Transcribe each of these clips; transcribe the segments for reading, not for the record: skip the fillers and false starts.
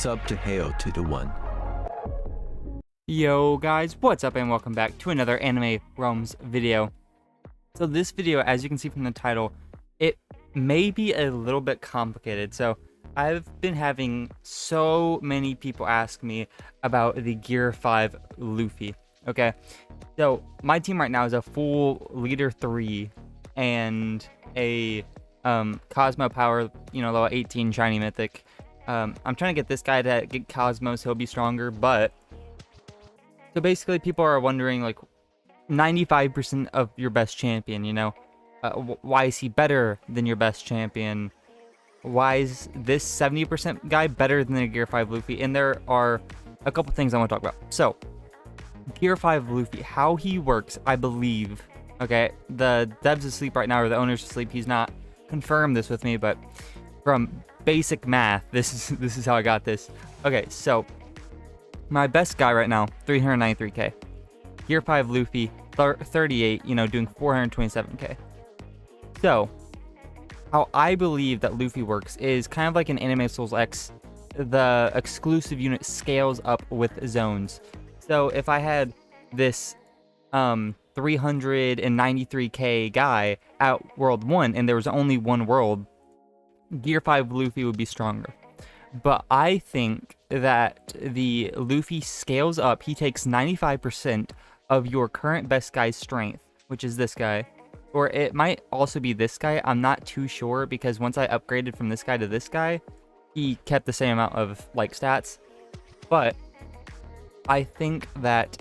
Sub to hail to the one. Yo guys, what's up and welcome back to another Anime Realms video. So this video, as you can see from the title, it may be a little bit complicated. So I've been having so many people ask me about the Gear 5 Luffy. Okay, so my team right now is a full Leader 3 and a Cosmo Power, level 18 Shiny Mythic. I'm trying to get this guy to get Cosmo so he'll be stronger, but so basically people are wondering, like, 95% of your best champion, why is he better than your best champion? Why is this 70% guy better than the Gear 5 Luffy? And there are a couple things I want to talk about. So, Gear 5 Luffy, how he works, I believe, okay, the dev's asleep right now, or the owner's asleep, he's not confirmed this with me, but from basic math, this is how I got this. Okay, so my best guy right now, 393k. Gear 5 Luffy, 38, doing 427k. So, how I believe that Luffy works is kind of like an Anime Souls X. The exclusive unit scales up with zones. So if I had this 393k guy at World 1 and there was only one world, Gear 5 Luffy would be stronger. But I think that the Luffy scales up. He takes 95% of your current best guy's strength, which is this guy. Or it might also be this guy. I'm not too sure, because once I upgraded from this guy to this guy, he kept the same amount of, like, stats. But I think that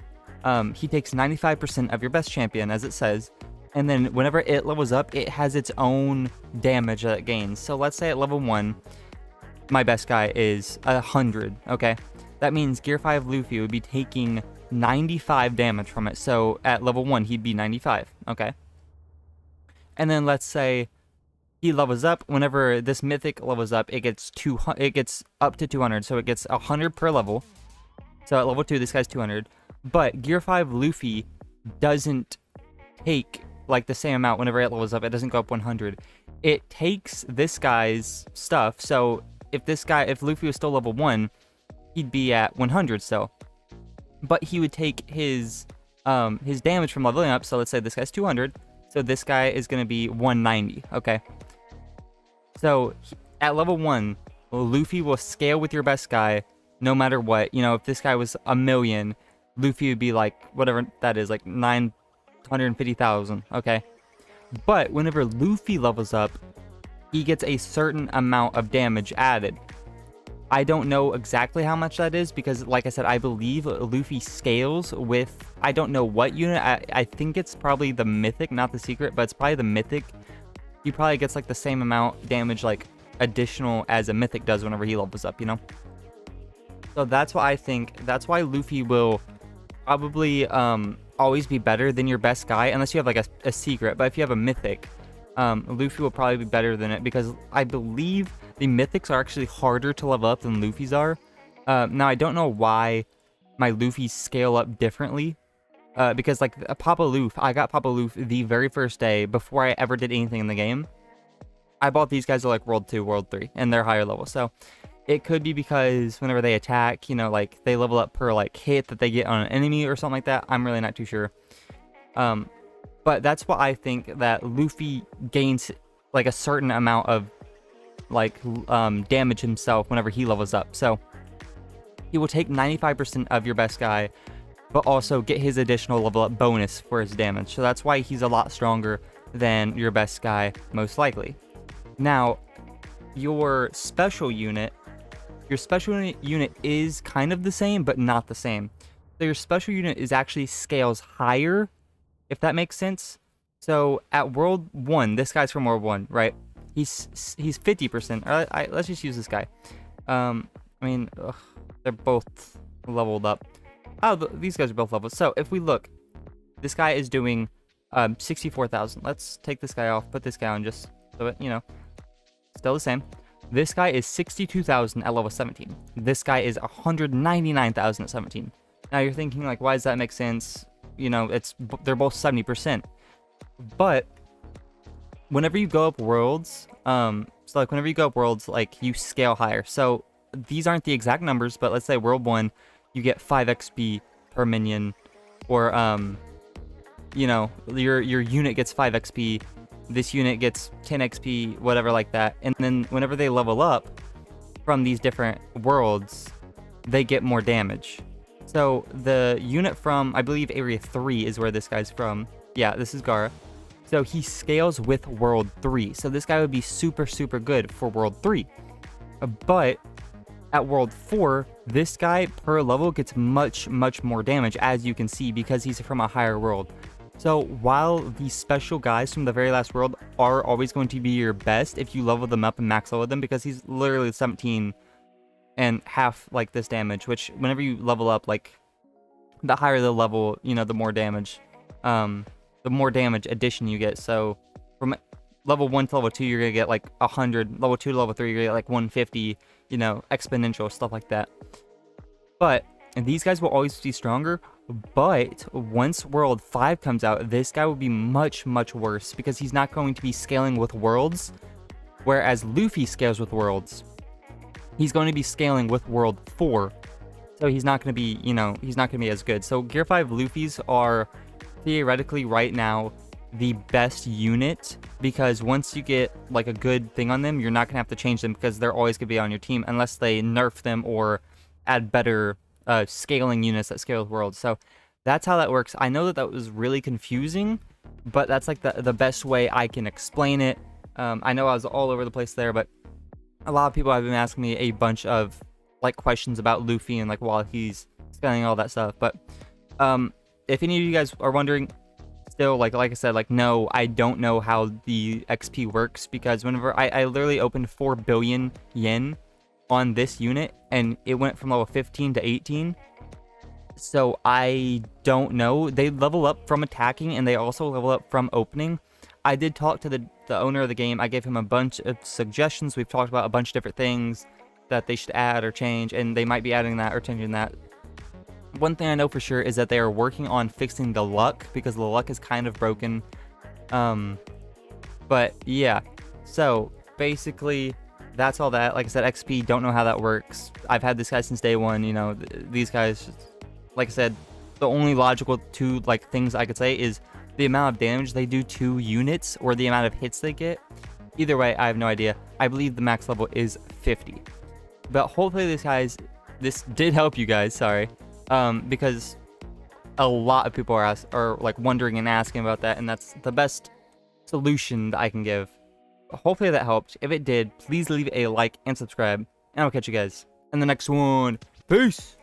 he takes 95% of your best champion, as it says. And then whenever it levels up, it has its own damage that it gains. So let's say at level 1, my best guy is 100, okay? That means Gear 5 Luffy would be taking 95 damage from it. So at level 1, he'd be 95, okay? And then let's say he levels up. Whenever this mythic levels up, it gets up to 200. So it gets 100 per level. So at level 2, this guy's 200. But Gear 5 Luffy doesn't take like the same amount whenever it levels up. It doesn't go up 100. It takes this guy's stuff. So if Luffy was still level 1, he'd be at 100 still. But he would take his damage from leveling up. So let's say this guy's 200. So this guy is going to be 190, okay? So at level 1, Luffy will scale with your best guy no matter what. If this guy was 1,000,000, Luffy would be like, whatever that is, like 950,000, okay? But whenever Luffy levels up, he gets a certain amount of damage added. I don't know exactly how much that is, because, like I said, I believe Luffy scales with, I don't know what unit. I think it's probably the Mythic, not the Secret, but it's probably the Mythic. He probably gets like the same amount damage, like additional, as a Mythic does whenever he levels up, So that's why I think, that's why Luffy will probably always be better than your best guy, unless you have like a Secret. But if you have a Mythic, Luffy will probably be better than it, because I believe the Mythics are actually harder to level up than Luffy's are. Now, I don't know why my Luffys scale up differently, because like Papa Luffy, I got Papa Luffy the very first day before I ever did anything in the game. I bought these guys at like World 2, World 3, and they're higher level. So it could be because whenever they attack, like they level up per like hit that they get on an enemy or something like that. I'm really not too sure. But that's why I think that Luffy gains like a certain amount of like damage himself whenever he levels up. So he will take 95% of your best guy, but also get his additional level up bonus for his damage. So that's why he's a lot stronger than your best guy, most likely. Now, your special unit is kind of the same, but not the same. So your special unit is actually scales higher, if that makes sense. So at World 1, this guy's from World 1, right? He's 50%. Let's just use this guy. They're both leveled up. Oh, these guys are both leveled. So if we look, this guy is doing 64,000. Let's take this guy off, put this guy on, just so it, still the same. This guy is 62,000 at level 17. This guy is 199,000 at 17. Now you're thinking, like, why does that make sense? They're both 70%. But whenever you go up worlds, like you scale higher. So these aren't the exact numbers, but let's say World 1, you get 5 XP per minion, or you know, your unit gets 5 XP, this unit gets 10 XP, whatever like that. And then whenever they level up from these different worlds, they get more damage. So the unit from, I believe, Area 3 is where this guy's from. Yeah, this is Gara. So he scales with World 3. So this guy would be super, super good for World 3. But at World 4, this guy per level gets much, much more damage, as you can see, because he's from a higher world. So while these special guys from the very last world are always going to be your best if you level them up and max level them, because he's literally 17 and half like this damage, which whenever you level up, like the higher the level, you know, the more damage addition you get. So from level 1 to level 2, you're gonna get like 100, level 2 to level 3, you're gonna get like 150, you know, exponential stuff like that. But and these guys will always be stronger, but once World 5 comes out, this guy will be much, much worse, because he's not going to be scaling with worlds, whereas Luffy scales with worlds. He's going to be scaling with World 4, so he's not going to be, you know, he's not going to be as good. So Gear 5 Luffys are theoretically right now the best unit, because once you get like a good thing on them, you're not going to have to change them, because they're always going to be on your team unless they nerf them or add better scaling units that scale with worlds. So that's how that works. I know that that was really confusing, but that's like the best way I can explain it. I know I was all over the place there, but a lot of people have been asking me a bunch of like questions about Luffy and like while he's scaling all that stuff. But if any of you guys are wondering, still, like I said, like, no, I don't know how the XP works, because whenever I literally opened 4 billion yen on this unit and it went from level 15 to 18. So I don't know. They level up from attacking and they also level up from opening. I did talk to the owner of the game. I gave him a bunch of suggestions. We've talked about a bunch of different things that they should add or change, and they might be adding that or changing that. One thing I know for sure is that they are working on fixing the luck, because the luck is kind of broken. But yeah, so basically that's all that. Like I said, XP, don't know how that works. I've had this guy since day one. You know, these guys, like I said, the only logical two like things I could say is the amount of damage they do to units or the amount of hits they get. Either way, I have no idea. I believe the max level is 50. But hopefully this did help you guys, sorry. Because a lot of people are like wondering and asking about that, and that's the best solution that I can give. Hopefully that helped. If it did, please leave a like and subscribe, and I'll catch you guys in the next one. Peace!